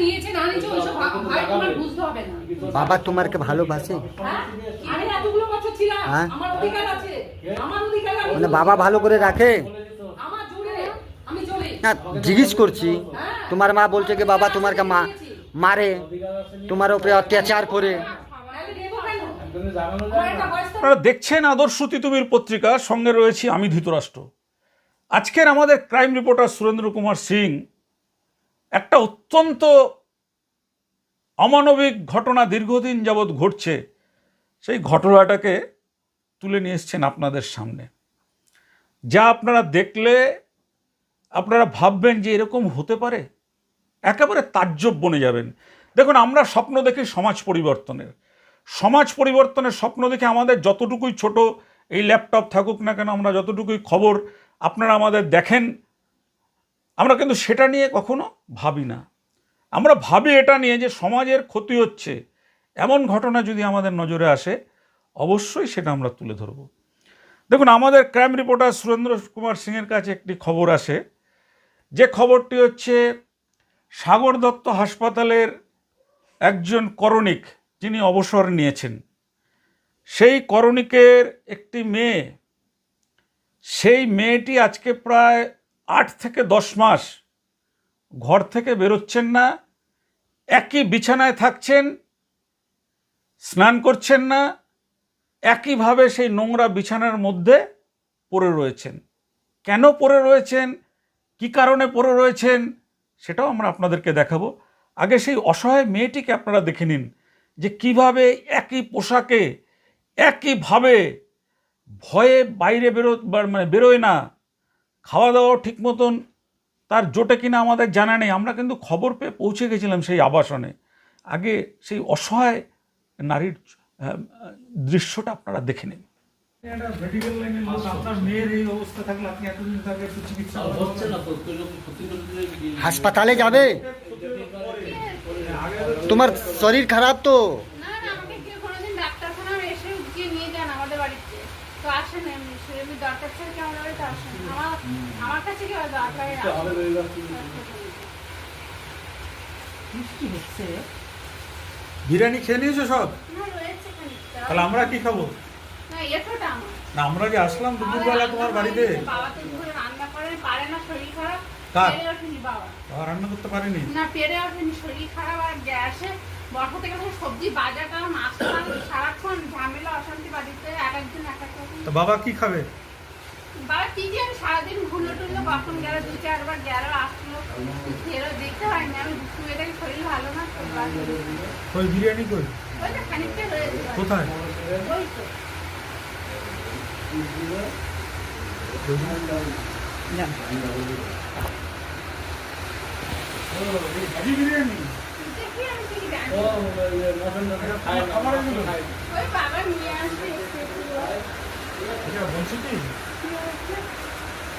নিয়েছে না নিয়েছে ওইসব ভাই তোমার বুঝতে হবে না। বাবা তোমাকে ভালোবাসে? আমি এতগুলো বছর ছিলাম, আমার অধিকার আছে, আমার অধিকার আমি মানে বাবা ভালো করে রাখে? আমার জোরে আমি চলি না জিজ্ঞেস করছি, তোমার মা বলছে কি বাবা তোমাকে মারে, তোমার উপরে অত্যাচার করে। আপনারা দেখছেন আদর্শ তিতুমির পত্রিকা, সঙ্গে রয়েছি আমি ধৃতরাষ্ট্র। আজকের আমাদের ক্রাইম রিপোর্টার সুরেন্দ্র কুমার সিং একটা অত্যন্ত অমানবিক ঘটনা দীর্ঘদিন যাবৎ ঘটছে, সেই ঘটনাটাকে তুলে নিয়ে এসছেন আপনাদের সামনে। যা আপনারা দেখলে আপনারা ভাববেন যে এরকম হতে পারে, একেবারে তাজ্জব বনে যাবেন। দেখুন, আমরা স্বপ্ন দেখি সমাজ পরিবর্তনের, স্বপ্ন দেখে আমাদের যতটুকুই ছোট এই ল্যাপটপ থাকুক না কেন, আমরা যতটুকুই খবর আপনারা আমাদের দেখেন, আমরা কিন্তু সেটা নিয়ে কখনো ভাবি না। আমরা ভাবি এটা নিয়ে যে সমাজের ক্ষতি হচ্ছে, এমন ঘটনা যদি আমাদের নজরে আসে অবশ্যই সেটা আমরা তুলে ধরব। দেখুন, আমাদের ক্রাইম রিপোর্টার সুরেন্দ্র কুমার সিংয়ের কাছে একটি খবর আসে, যে খবরটি হচ্ছে সাগর দত্ত হাসপাতালের একজন করণিক যিনি অবসর নিয়েছেন, সেই করণিকের একটি মেয়ে, সেই মেয়েটি আজকে প্রায় 8 থেকে 10 মাস ঘর থেকে বেরোচ্ছেন না, একই বিছানায় থাকছেন, স্নান করছেন না, একইভাবে সেই নোংরা বিছানার মধ্যে পড়ে রয়েছেন। কেন পড়ে রয়েছেন, কি কারণে পড়ে রয়েছেন, সেটাও আমরা আপনাদেরকে দেখাবো। আগে সেই অসহায় মেয়েটিকে আপনারা দেখে নিন যে কিভাবে একই পোশাকে একইভাবে ভয়ে বাইরে বেরোয় না, খাওয়া দাওয়া ঠিক মতন তার জোটে কিনা আমাদের জানা নেই। আমরা কিন্তু খবর পেয়ে পৌঁছে গেছিলাম সেই আবাসনে। আগে সেই অসহায় নারীর দৃশ্যটা আপনারা দেখে নিন। হাসপাতালে যাবে? তোমার শরীর খারাপ তো? বিরিয়ানি খেয়ে নিয়েছো সব? তাহলে আমরা কি খাবো? না, আমরা যে আসলাম দুপুরবেলা তোমার বাড়িতে, কার বাবা রান্না করতে পারেনি? না, পেরে ওঠেনি, শরীর খারাপ আর গ্যাসে বর্ষা থেকে সবজি বাজারটা মাছ সারাক্ষণ ঝামেলা অশান্তি বাড়িতে, এক একদিন এক এক রকম। তো বাবা কি খাবে? বাবা কি যে সারাদিন ঘুরলো টুরলো, কখন গেল 2-4 বার গেল আসলো, ফেরো দেখতে হয়নি। আমি শুয়ে দেখি শরীর ভালো না। ওই বিরিয়ানি কই? ওই তো খানিকটা রয়েছে। কোথায়? ওই তো বিরিয়ানি দেখি আমি ঠিক জানি। খাবারের গুলো ওই বাবা নিয়ে আসছে। বলছি কি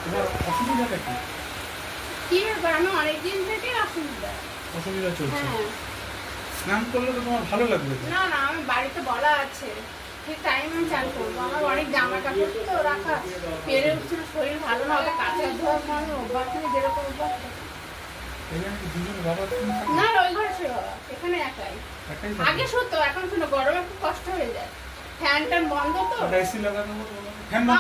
তোমার অসুবিধাটা কি? কি ব্যাপার, আমি অনেকদিন থেকে অসুবিধা চলছে? হ্যাঁ। স্নান করলে তো তোমার ভালো লাগবে। না না, আমি বাড়িতে বলা আছে ঠিক টাইম আমি চান করবো। আমার অনেক জামা কাপড় তো রাখা, পেরে উঠছিল, শরীর ভালো না, ওটা কাঁচা ধোয়া আমার অভ্যাস নেই, যেরকম অভ্যাস। না, ওই ঘরে ছিল বাবা, এখানে একাই। আগে শুতো, এখন শুনো গরমে খুব কষ্ট হয়ে যায়। ফ্যান ট্যান বন্ধ তো,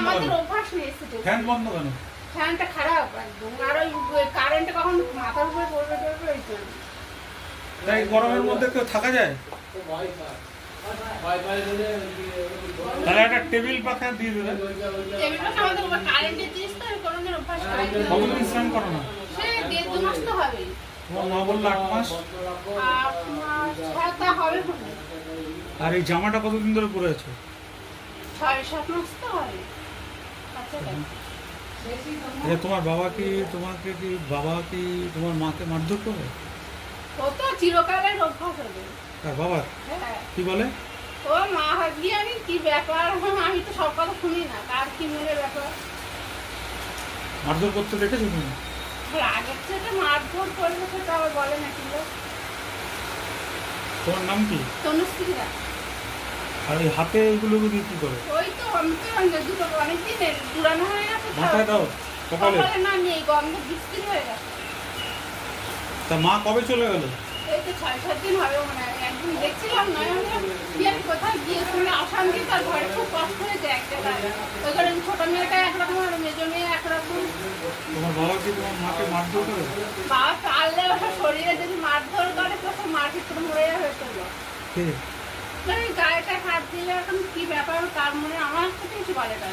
আমাদের অভ্যাস নেই। ফ্যান বন্ধ কেন? ফ্যানটা খারাপ একদম, আর ওই কারেন্টে কখন মাথার উপরে পড়বে ওই জন্য। তাই গরমের মধ্যে কেউ থাকা যায়? তাহলে একটা টেবিল পাখা দিয়ে দেবে। টেবিল পাখা আমাদের উপর কারেন্টে দিস তো, কোনোদিন অভ্যাস করাই না। কতদিন স্নান করো না? সে 1.5-2 মাস তো হবেই। তোমার মা বললো 8 মাস। 8 মাস হ্যাঁ, তা হবে মনে হয়। আর এই জামাটা কতদিন ধরে পরে আছো? 6-7 মাস তো হবে। আচ্ছা, তোমার বাবা কি তোমাকে কি তোমার মাকে মারধর করে? ও তো চিরকালের অভ্যাস হবে। তার বাবার হ্যাঁ, কি বলে? ও মা হাগিয়ে আমি কি ব্যাপার, আমি তো সব কথা শুনি না, কার কি মনে ব্যাপার। মারধর করতে দেখেছো তুমি? আগের থেকে মারধর করবে সেটা আবার বলে না কি লোক। তোমার নাম কি? তনুশ্রী রায়। আর এই হাতে এগুলো দিয়ে কি করে? ওই তো আমি তো দুটো অনেকদিন পুরানো হয়ে গেছে। মাথায় দাও, কপালে? না, নেই, গন্ধ বিস্তির হয়ে গেছে। তা মা কবে চলে গেল? এই তো 6-7 দিন হবে মানে একদিন দেখছিলাম না কি আমি কোথায় গিয়েছিল অশান্তি তার ঘরে খুব কষ্ট হয়েছে একটা ওই কারণে ছোট মেয়েটা একরকম আর মেজো মেয়ে একরকম। তোমার বাবা কি তোমার মাকে মারধর করে? বাবা পারলে ওটা শরীরে যদি মারধর করে তখন মাটি পুরো মরে যাবে তো মানে গায়েটা হাত দিলে এখন কি ব্যাপার তার মনে আমার সাথে কিছু বলে না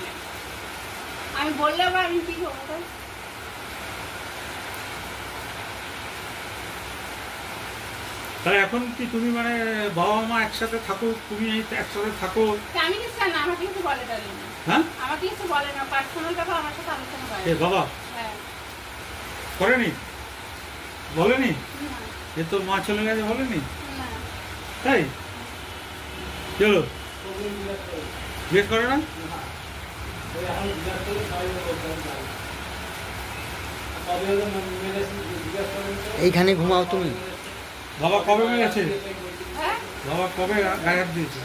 আমি বললে আবার আমি কি করবো। তাহলে এখন কি তুমি মানে বাবা মা একসাথে থাকো, তুমি একসাথে থাকো? আমি কিছু জানি না, আমাকে কিছু বলে না। হ্যাঁ আমাকে কিছু বলে না, পার্সোনাল ব্যাপার আমার সাথে আলোচনা করে। বাবা হ্যাঁ করেনি? বলেনি না, যে তোর মা চলে গেছে? বলেনি? না। তাই চলো জিজ্ঞেস করে না? এইখানে ঘুমাও তুমি? বাবা কবে মেরেছে? হ্যাঁ বাবা কবে গায়ে হাত দিয়েছে?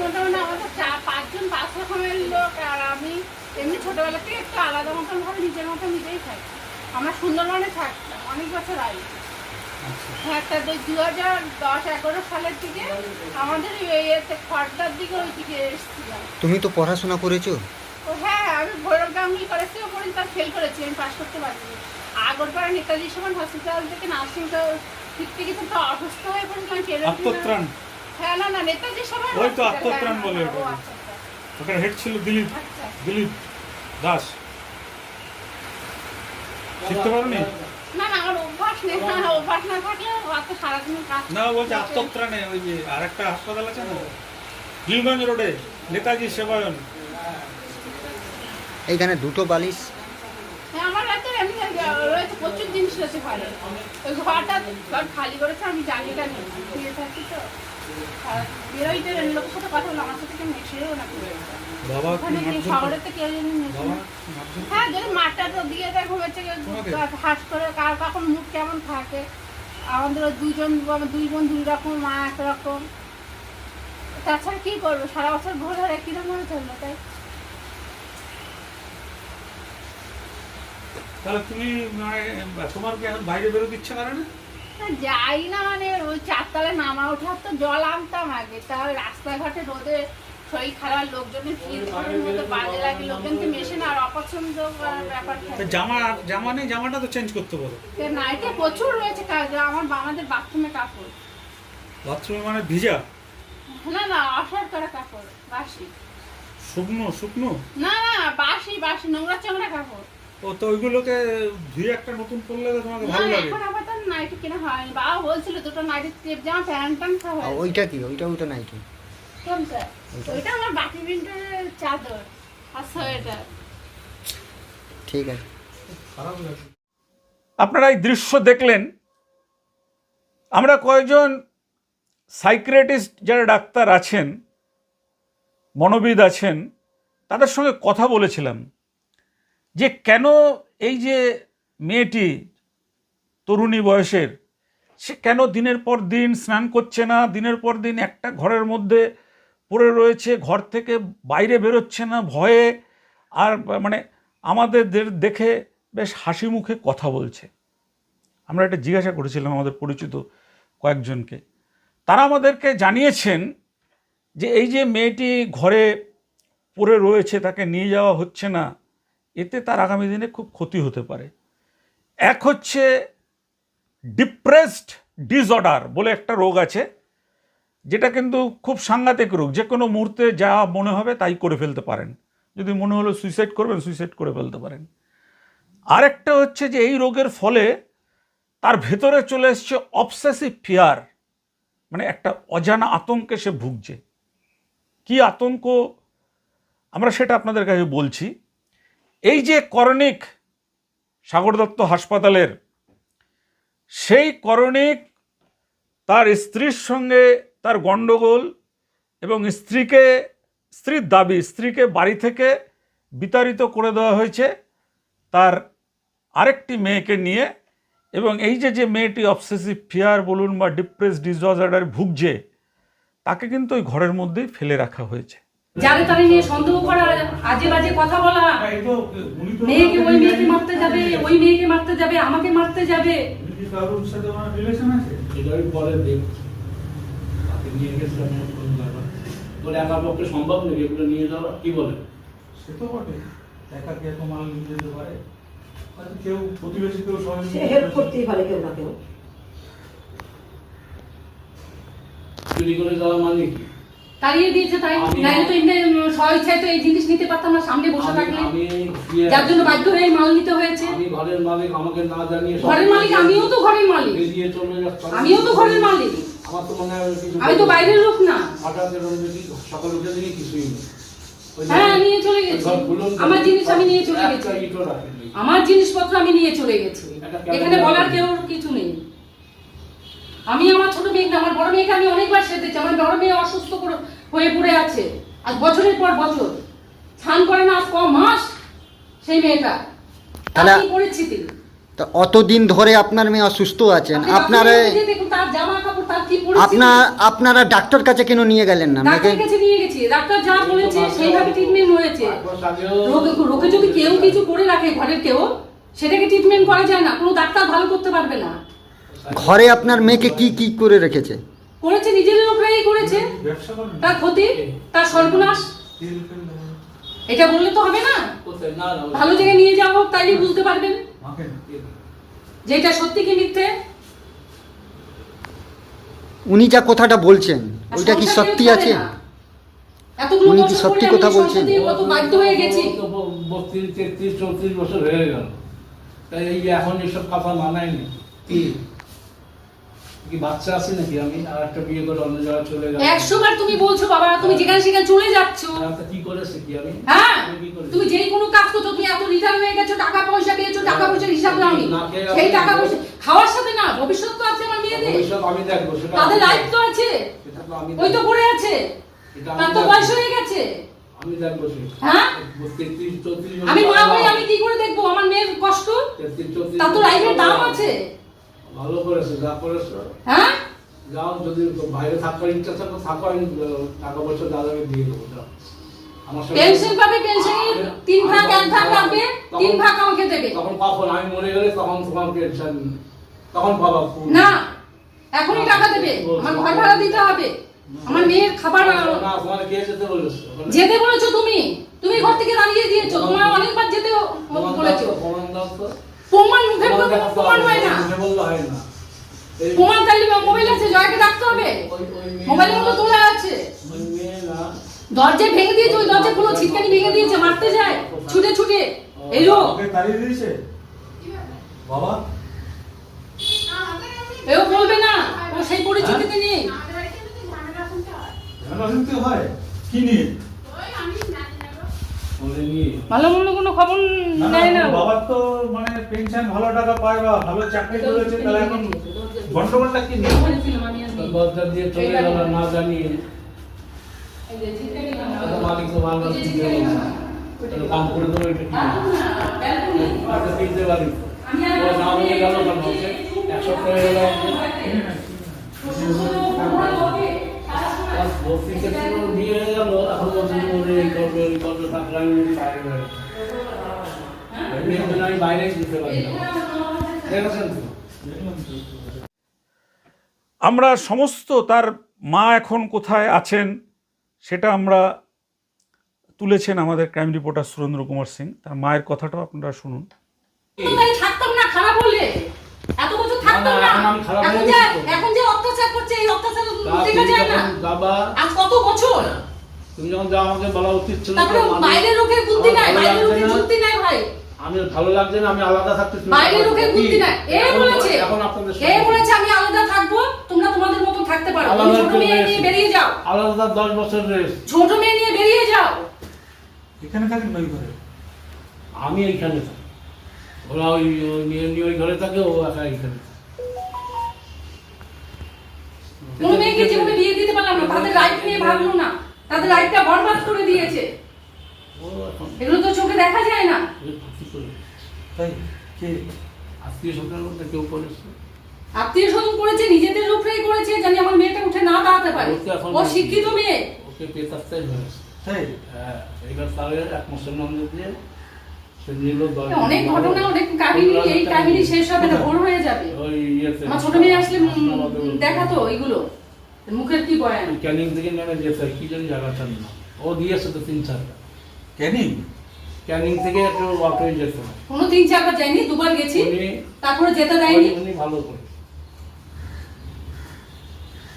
মোটামুটি আমাদের 4-5 রকমের লোক আর আমি এমনি ছোটবেলা থেকে একটু আলাদা মতন ভাবে নিজের মতো নিজেই খাই। আমরা সুন্দরবনে থাকতাম অনেক বছর আগে। হ্যাঁ একটা 2010-11 সালের দিকে আমাদের এতে খড়দার দিকে ওই দিকে এসেছিলাম। তুমি তো পড়াশোনা করেছো? ও হ্যাঁ আমি ভৈরবগামী করেছি, ওপরে তার ফেল করেছি, আমি পাস করতে পারিনি। আগরপাড়া নেতাজি সুভাষ হসপিটাল থেকে নার্সিং তো ফিরতে গেছে তো অসুস্থ হয়ে পড়েছিলাম। আত্মত্রাণ? হ্যাঁ না না নেতাজি সুভাষ ওই তো আত্মত্রাণ বলে ওটা। ওখানে হেড ছিল দিলীপ দাস। শিখতে পারোনি? না না আমার অভ্যাস নেই, অভ্যাস না থাকলে অত সারাদিন কাজ না বলছে আত্মত্রাণে ওই যে আরেকটা হাসপাতাল আছে না নীলগঞ্জ রোডে নেতাজি সেবায়ন, এইখানে দুটো বালিশ। হ্যাঁ আমার রাতে এমনি রয়েছে প্রচুর জিনিস রয়েছে ঘরে। ওই ঘরটা ঘর খালি করেছে আমি জানিটা নেই দিয়ে থাকি তো বেরোইতে লোকের সাথে কথা বলে আমার সাথে কেউ মেশেও না। বাবা ওখানে কি শহরে তো কেউ জানি মেশে না। হ্যাঁ যদি মাঠটা তো দিয়ে দেয় ঘুমেছে হাস করে কার কখন মুখ কেমন থাকে। আমাদের দুই বোন 2 রকম, মা একরকম। তাছাড়া কি করবো সারা বছর ঘুরে ধরে কিরকম ভাবে চললো তাই। তাহলে তুমি মানে তোমার কি এখন বাইরে বেরোতে ইচ্ছা করে না? যাই না মানে ওই 4 তলায় নামা ওঠার তো জল আনতাম আগে, তা রাস্তাঘাটে রোদে শরীর খারাপ লোকজনের ভিড় ঘরের মধ্যে বাজে লাগে, লোকজনকে মেশে না আর অপছন্দ ব্যাপার থাকে। জামা নেই, জামাটা তো চেঞ্জ করতে পারো। নাইটে প্রচুর রয়েছে কাজ, আমাদের বাথরুমে কাপড়। বাথরুমে মানে ভিজা? না না অসার করা কাপড়, বাসি। শুকনো? না না বাসি নোংরা চামড়া কাপড়। ও তো ওইগুলোকে ধুয়ে একটা নতুন পরলে তো তোমাকে ভালো লাগে। এখন আবার তো নাইটি কেনা হয়নি, বাবা বলছিল দুটো নাইটি স্টেপ জামা প্যান্ট খাওয়া। ওইটা কি? ওইটা নাইটি? কোনটা? ওইটা আমার বাকি প্রিন্টের চাদর আর সোয়েটার। ঠিক আছে। আপনারা এই দৃশ্য দেখলেন। আমরা কয়েকজন সাইকিয়াট্রিস্ট যারা ডাক্তার আছেন, মনোবিদ আছেন, তাদের সঙ্গে কথা বলেছিলাম যে কেন এই যে মেয়েটি তরুণী বয়সের, সে কেন দিনের পর দিন স্নান করছে না, দিনের পর দিন একটা ঘরের মধ্যে পড়ে রয়েছে, ঘর থেকে বাইরে বেরোচ্ছে না ভয়ে, আর মানে আমাদের দেখে বেশ হাসি মুখে কথা বলছে। আমরা এটা জিজ্ঞাসা করেছিলাম আমাদের পরিচিত কয়েকজনকে। তারা আমাদেরকে জানিয়েছেন যে এই যে মেয়েটি ঘরে পড়ে রয়েছে, তাকে নিয়ে যাওয়া হচ্ছে না, এতে তার আগামী দিনে খুব ক্ষতি হতে পারে। এক হচ্ছে ডিপ্রেসড ডিসঅর্ডার বলে একটা রোগ আছে, যেটা কিন্তু খুব সাংঘাতিক রোগ। যে কোনো মুহূর্তে যা মনে হবে তাই করে ফেলতে পারেন। যদি মনে হলো সুইসাইড করবেন, সুইসাইড করে ফেলতে পারেন। আরেকটা হচ্ছে যে এই রোগের ফলে তার ভেতরে চলে এসছে অবসেসিভ ফিয়ার, মানে একটা অজানা আতঙ্কে সে ভুগছে। কি আতঙ্ক আমরা সেটা আপনাদের কাছে বলছি। এই যে করণিক সাগর দত্ত হাসপাতালের, সেই করণিক তার স্ত্রীর সঙ্গে তার গণ্ডগোল এবং স্ত্রীর দাবি স্ত্রীকে বাড়ি থেকে বিতাড়িত করে দেওয়া হয়েছে তার আরেকটি মেয়েকে নিয়ে। এবং এই যে মেয়েটি অবসেসিভ ফিয়ার বলুন বা ডিপ্রেস ডিসঅর্ডারে ভুগছে, তাকে কিন্তু ওই ঘরের মধ্যেই ফেলে রাখা হয়েছে। যারে তারে নিয়ে সন্দেহ করা, আজে বাজে কথা বলা, মেয়েকে ওই মেয়েকে মারতে যাবে, ওই মেয়েকে মারতে যাবে, আমাকে মারতে যাবে, কি কারোর সাথে আমার রিলেশন আছে? এটা আমি পরে দেখছি। তাকে নিয়ে গেছিলাম কোন ব্যাপার বলে একার পক্ষে সম্ভব নাকি এগুলো নিয়ে যাওয়া, কি বলে? সে তো বটে, একা কে এত মাল নিয়ে যেতে পারে? হয়তো কেউ প্রতিবেশী কেউ সে হেল্প করতেই পারে কেউ না কেউ। চুরি করে যাওয়া মানে কি? তাড়িয়ে দিয়েছে তাই, নাইলে তো এমনি স্বইচ্ছায় তো এই জিনিস নিতে পারতাম না সামনে বসে থাকলে, আমি যার জন্য বাধ্য হয়ে মাল নিতে হয়েছে। আমি ঘরের মালিক, আমাকে না জানিয়ে ঘরের মালিক আমিও তো ঘরের মালিক, বেরিয়ে চলে যাচ্ছে। আমিও তো ঘরের মালিক, আমার তো মনে হয় কিছু আমি তো বাইরের লোক না। হঠাৎ এরকম দেখি সকালে উঠে দেখি কিছুই নেই। ওই যে হ্যাঁ নিয়ে চলে গেছি, ঘর খুলুন, আমার জিনিস আমি নিয়ে চলে গেছি, একটা ইটও রাখেনি। আমার জিনিসপত্র আমি নিয়ে চলে গেছি, এখানে বলার কেউ কিছু নেই। আমি আমার ছোট মেয়েকে, আমার বড় মেয়েকে আমি অনেকবার সেধেছি, আমার বড় মেয়ে অসুস্থ হয়ে পড়ে আছে, আজ বছরের পর বছর স্নান করে না, আজ ক মাস সেই মেয়েটা। তাহলে- কি পরিস্থিতি, তো অতদিন ধরে আপনার মেয়ে অসুস্থ আছেন, আপনি আপনারা বাথরুমে গিয়ে দেখুন তার জামা কাপড়, তার কি পরিস্থিতি। আপনারা ডাক্তার কাছে কেন নিয়ে গেলেন না মেয়েকে? ডাক্তারের কাছে নিয়ে গেছি, ডাক্তার যা বলেছে সেইভাবে ট্রিটমেন্ট হয়েছে। একবার আগেও রোগে যদি কেউ কিছু করে রাখে ঘরের কেউ, সেটাকে ট্রিটমেন্ট করা যায় না, কোনো ডাক্তার ভালো করতে পারবে না। ঘরে আপনার মেয়েকে কি কি করে রেখেছে? করেছে নিজের লোকরাই করেছে, ব্যবসা করেন? তার ক্ষতি, তার সর্বনাশ। তেল ফেল দেবেন? এটা বললে তো হবে না, কোথায় না না ভালো জায়গায় নিয়ে যাওয়া হোক, তাইলে বুঝতে পারবেন মাখেন? যে এটা সত্যি কি মিথ্যে। উনি যা কথাটা বলছেন আর ওইটা কি সংসার সত্যি কেউ আছে? করে না। এতগুলো উনি কি বছর সত্যি ধরে কথা আমি বলছেন? সংসারে কত বাধ্য হয়ে গেছি। 32, 33, 34 বছর হয়ে গেল, তাই এই এখন এসব কথা মানায়নি। কি কি বাচ্চা আছে নাকি? আমি আর একটা বিয়ে করে অন্য জায়গায় চলে গেলাম। 100 বার তুমি বলছো বাবা, তুমি যেখানে সেখানে চলে যাচ্ছ। তা কি করেছে কি আমি? হ্যাঁ, আমি কি করেছি? তুমি যেই কোনো কাজ করছো, তুমি এত রিটার্ন হয়ে গেছো, টাকা পয়সা পেয়েছো, টাকা পয়সার হিসাব নাওনি। না খেয়ে সেই আপনি- টাকা পয়সা খাওয়ার সাথে না, ভবিষ্যৎ তো আছে আমার মেয়েদের, ভবিষ্যৎ আমি দেখবো, সেটা তাদের আমি লাইফ দেখবো। তো আছে, সেটা তো আমি ওই তো দেখবো। পড়ে আছে, এটা তার আমি তো দেখবো। বয়স হয়ে গেছে। আমি দেখবো সেটা। হ্যাঁ? 33, 34 আমি মা হয়ে আমি কি করে দেখবো আমার মেয়ের কষ্ট? 33, 34 তার তো লাইফের দাম আছে। ভালো করেছে, যা করেছে। হ্যাঁ, যাও, যদি বাইরে থাকার ইচ্ছা থাকে থাকো, আমি টাকা পয়সা দাদাকে দিয়ে দেবো। যাও। আমার সঙ্গে- পেনশন পাবে, পেনশনের 3 ভাগ 1 ভাগ রাখবে, 3 ভাগ আমাকে দেবে। তখন কখন আমি মরে গেলে তখন তোমার পেনশন তখন পাবা। না, এখনই টাকা দেবে, আমার ঘর ভাড়া দিতে হবে, আমার মেয়ের খাবার না, তোমার কে যেতে বলেছে? যেতে বলেছো তুমি, তুমি ঘর থেকে দাঁড়িয়ে দিয়েছো, তোমার অনেকবার যেতে বলেছো। প্রমাণ দাও তো। প্রমাণ মুখে প্রমাণ বললে দেখাতে প্রমাণ হবে, হয় না, মুখে বললে হয় না। এই- প্রমাণ তাইলে মোবাইল আছে, জয়কে ডাকতে হবে, ওই মেয়ে মোবাইলের মতো তোলা আছে। ওই মেয়ে না, দরজা ভেঙে দিয়েছে, ওই দরজা পুরো ছিটকানি ভেঙে দিয়েছে, মারতে যায় ছুটে ছুটে এই লোক। ওকে তাড়িয়ে দিয়েছে বাবা? এও বলবে না, ও সেই পরিস্থিতিতে নেই। আমাদের বাড়িতে কিন্তু ঝামেলা শুনতে হয়। ঝামেলা শুনতে হয়? কি নিয়ে? ওই আমি জানি না গো। বলে নিয়ে ভালো মন্দ কোনো খবর না, নেয় না না, ও। বাবার তো মানে পেনশন ভালো টাকা পায় বা ভালো চাকরি করেছে, তাহলে এখন গন্ডগোলটা কি নিয়ে? বলেছিলাম আমি আজকে। দরজা দিয়ে চলে গেল না জানিয়ে। এই যে ছিটকানি না, তো মালিক তো ভালো এই যে চিনতে ছিটকানি পারলো না। না। তাহলে কাম করে দেবো, এটা কি? আর না, ব্যালকনি। আচ্ছা, কিনতে পারি। আমি আর ও না বলে গেল কেন? ওকে 1 সপ্তাহ হয়ে গেল। ভর্তি ক্ষেত্রে বিয়ে হয়ে গেল, এখন বলছে যে ওরে এই করবে, ওই করবে, থাকলে আমি বাইরে বেরোবো। এমনি এমনি আমি বাইরেই দিতে পারি না। দেখেছেন তো? আমরা সমস্ত তার মা এখন কোথায় আছেন সেটা আমরা তুলেছেন আমাদের ক্রাইম রিপোর্টার সুরেন্দ্র কুমার সিং। তার মায়ের কথাটাও আপনারা শুনুন। তাই থাকতাম না, খারাপ বললে এত বছর থাকতাম না। এখন আমি খারাপ এখন হয়ে যে গেছি তো। এখন যে অত্যাচার করছে, এই অত্যাচার তা দেখা তুমি যায় না। যখন যাবা, আজ কত বছর, তুমি যখন যাও আমাকে বলা উচিত ছিল। তারপরে যে আমি- বাইরের লোকের বুদ্ধি আমার নাই, ভালো বাইরের লাগছে লোকের না। যুক্তি নাই ভাই, আমি ভালো লাগছে না, আমি আলাদা থাকতে শুরু বাইরের করলাম। লোকের কি? বুদ্ধি নাই। এ এখন- বলেছে, এখন আপনাদের এ সঙ্গে- বলেছে আমি আলাদা থাকবো, তোমরা তোমাদের মতো থাকতে পারো। তুমি আলাদা ছোট করে মেয়ে নিয়ে রয়েছে। বেরিয়ে যাও, আলাদা 10 বছর রেস্ট। ছোট মেয়ে নিয়ে বেরিয়ে যাও। এখানে থাকেন নই ঘরে? আমি এইখানে থাকি, ওরা ওই নিয়ে নিয়ে ওই ঘরে থাকে, ও একা এইখানে থাকে। কোন মেয়েকে জীবনে বিয়ে দিতে পারলাম না, তাদের লাইফ নিয়ে ভাবলো না, তাদের লাইফটা বরবাদ করে দিয়েছে। ও এখন এগুলো তো চোখে দেখা যায় না। কি করে? তাই কে? আত্মীয় স্বজনের মধ্যে কেউ করেছে? আত্মীয় স্বজন করেছে, নিজেদের লোকরাই করেছে, জানি আমার মেয়েটা উঠে না দাঁড়াতে পারে। ও তো এখন ও শিক্ষিত মেয়ে, ওকে পেতাস্তাই হয়েছে। তাই? হ্যাঁ, এইবার তাহলে 1 মুসলমানদের দিয়ে সে নিল অনেক ঘটনা, অনেক কাহিনী, এই কাহিনী শেষ হবে না, ভোর হয়ে যাবে। ওই ইয়েতে আমার ছোট মেয়ে আসলে দেখাতো এইগুলো, মুখের কি বয়ান। ক্যানিং থেকে নেমে যেতে কি জানি জায়গাটার নাম, ও দিয়েছে তো 3-4টা। ক্যানিং ক্যানিং থেকে একটু অটোয় যেতে হয়। কোনো 3-4 বার যাইনি, 2 বার গেছি, তারপরে যেতে দেয়নি। উনি ভালো করে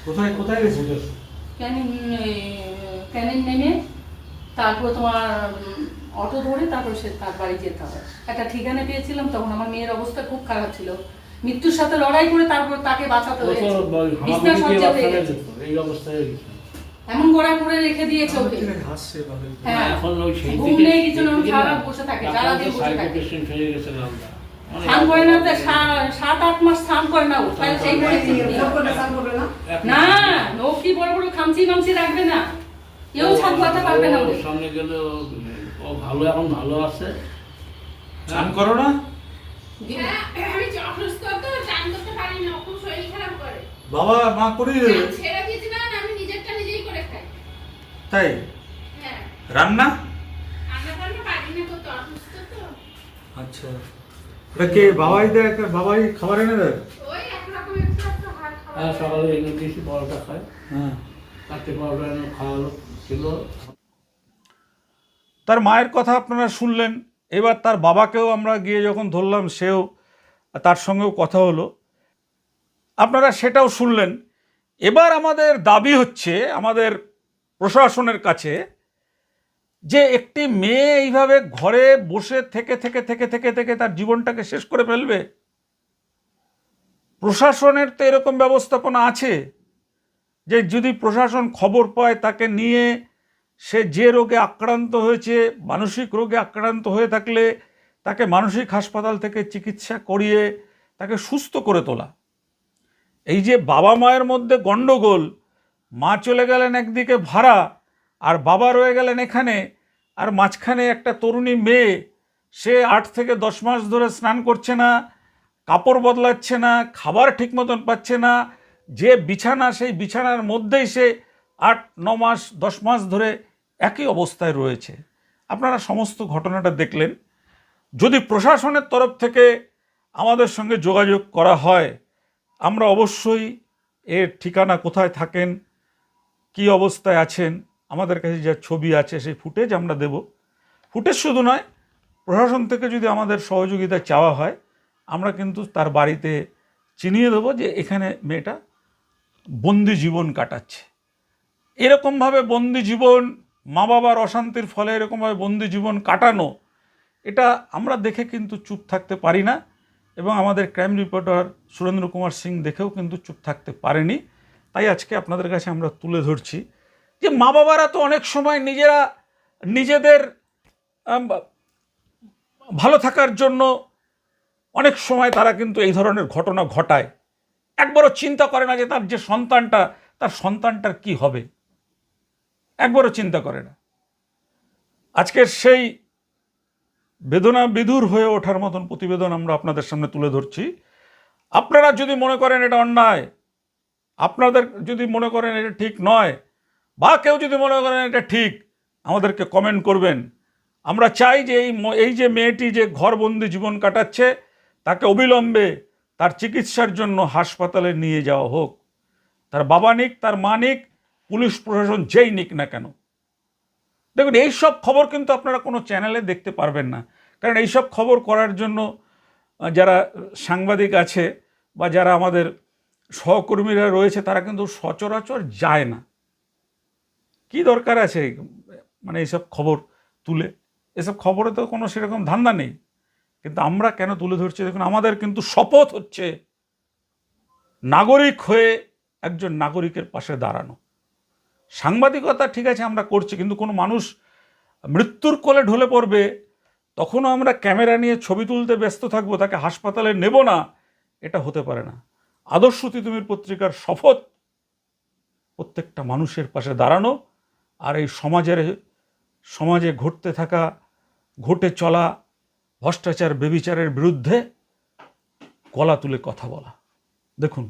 কোথায় কোথায় গেছে? ক্যানিং ক্যানিং নেমে তারপর তোমার অটো ধরে তারপর সে তার বাড়ি যেতে হবে। একটা ঠিকানা পেয়েছিলাম, তখন আমার মেয়ের অবস্থা খুব খারাপ ছিল, মৃত্যুর সাথে লড়াই করে তারপর তাকে বাঁচাতে হয়েছে। বিছনা সজ্জা হয়ে গেছে, এই অবস্থায় এমন গোড়া করে রেখে দিয়েছে ওকে। হ্যাঁ, এখন ওই সেই ঘুম নেই, কিছু না, সারা বসে থাকে, সারাদিন বসে থাকে। পেশেন্ট হয়ে গেছে লালদা, স্নান করে না, 7-8 মাস স্নান করে না ও, তাহলে সেই পরিস্থিতি। না, ও কি বড় বড় খামচি মামচি রাখবে না, কেউ ছাদ করতে পারবে না ওদের। সামনে গেলে ও ভালো, এখন ভালো আছে। স্নান করো না? হ্যাঁ, আমি অসুস্থ তো, চান করতে পারি না, খুব শরীর খারাপ করে। বাবা মা করিয়ে দেবে? ছেড়ে দিয়েছি না, আমি নিজেরটা নিজেই করে খাই। তাই? হ্যাঁ, রান্না? রান্না বান্না পারি না, কত অসুস্থ তো। আচ্ছা, এটা কে বাবাই দেয়? বাবাই খাবার এনে দেয়? ওই একরকম একটু একটু হাত খাওয়া। হ্যাঁ, সকালে এনে দিয়েছি, পরোটা খায়, হ্যাঁ। চারটে পরোটা এনে খাওয়ালো ছিল। তার মায়ের কথা আপনারা শুনলেন। এবার তার বাবাকেও আমরা গিয়ে যখন ধরলাম, সেও তার সঙ্গেও কথা হলো, আপনারা সেটাও শুনলেন। এবার আমাদের দাবি হচ্ছে আমাদের প্রশাসনের কাছে যে একটি মেয়ে এইভাবে ঘরে বসে থেকে থেকে থেকে থেকে থেকে তার জীবনটাকে শেষ করে ফেলবে। প্রশাসনের তো এরকম ব্যবস্থাপনা আছে যে যদি প্রশাসন খবর পায়, তাকে নিয়ে সে যে রোগে আক্রান্ত হয়েছে, মানসিক রোগে আক্রান্ত হয়ে থাকলে তাকে মানসিক হাসপাতাল থেকে চিকিৎসা করিয়ে তাকে সুস্থ করে তোলা। এই যে বাবা মায়ের মধ্যে গণ্ডগোল, মা চলে গেলেন একদিকে ভাড়া আর বাবা রয়ে গেলেন এখানে, আর মাঝখানে একটা তরুণী মেয়ে, সে 8 থেকে 10 মাস ধরে স্নান করছে না, কাপড় বদলাচ্ছে না, খাবার ঠিক মতন পাচ্ছে না, যে বিছানা সেই বিছানার মধ্যেই সে 8-9 মাস 10 মাস ধরে একই অবস্থায় রয়েছে। আপনারা সমস্ত ঘটনাটা দেখলেন। যদি প্রশাসনের তরফ থেকে আমাদের সঙ্গে যোগাযোগ করা হয়, আমরা অবশ্যই এর ঠিকানা কোথায় থাকেন, কি অবস্থায় আছেন, আমাদের কাছে যে ছবি আছে সেই ফুটেজ আমরা দেব। ফুটেজ শুধু নয়, প্রশাসন থেকে যদি আমাদের সহযোগিতা চাওয়া হয়, আমরা কিন্তু তার বাড়িতে চিনিয়ে দেবো যে এখানে মেয়েটা বন্দি জীবন কাটাচ্ছে। এরকমভাবে বন্দি জীবন, মা বাবার অশান্তির ফলে এরকমভাবে বন্দি জীবন কাটানো, এটা আমরা দেখে কিন্তু চুপ থাকতে পারি না। এবং আমাদের ক্রাইম রিপোর্টার সুরেন্দ্র কুমার সিং দেখেও কিন্তু চুপ থাকতে পারেনি। তাই আজকে আপনাদের কাছে আমরা তুলে ধরছি যে মা বাবারা তো অনেক সময় নিজেদের ভালো থাকার জন্য অনেক সময় তারা কিন্তু এই ধরনের ঘটনা ঘটায়। একবারও চিন্তা করে না যে তার যে সন্তানটা, তার সন্তানটার কি হবে, একবারও চিন্তা করে না। আজকের সেই বেদনা বিধুর হয়ে ওঠার মতন প্রতিবেদন আমরা আপনাদের সামনে তুলে ধরছি। আপনারা যদি মনে করেন এটা অন্যায়, আপনাদের যদি মনে করেন এটা ঠিক নয়, বা কেউ যদি মনে করেন এটা ঠিক, আমাদেরকে কমেন্ট করবেন। আমরা চাই যে এই যে মেয়েটি যে ঘরবন্দি জীবন কাটাচ্ছে, তাকে অবিলম্বে তার চিকিৎসার জন্য হাসপাতালে নিয়ে যাওয়া হোক। তার বাবা নিক, তার মা নিক, পুলিশ প্রশাসন যেই নিক না কেন। দেখুন, এইসব খবর কিন্তু আপনারা কোনো চ্যানেলে দেখতে পারবেন না, কারণ এইসব খবর করার জন্য যারা সাংবাদিক আছে বা যারা আমাদের সহকর্মীরা রয়েছে, তারা কিন্তু সচরাচর যায় না। কি দরকার আছে মানে এইসব খবর তুলে? এসব খবরে তো কোনো সেরকম ধান্দা নেই। কিন্তু আমরা কেন তুলে ধরছি? দেখুন, আমাদের কিন্তু শপথ হচ্ছে নাগরিক হয়ে একজন নাগরিকের পাশে দাঁড়ানো। সাংবাদিকতা ঠিক আছে আমরা করছি, কিন্তু কোনো মানুষ মৃত্যুর কোলে ঢলে পড়বে, তখনও আমরা ক্যামেরা নিয়ে ছবি তুলতে ব্যস্ত থাকবো, তাকে হাসপাতালে নেব না, এটা হতে পারে না। আদর্শ তিতুমির পত্রিকার শপথ প্রত্যেকটা মানুষের পাশে দাঁড়ানো, আর এই সমাজে ঘটে চলা ভ্রষ্টাচার, বেবিচারের বিরুদ্ধে গলা তুলে কথা বলা। দেখুন,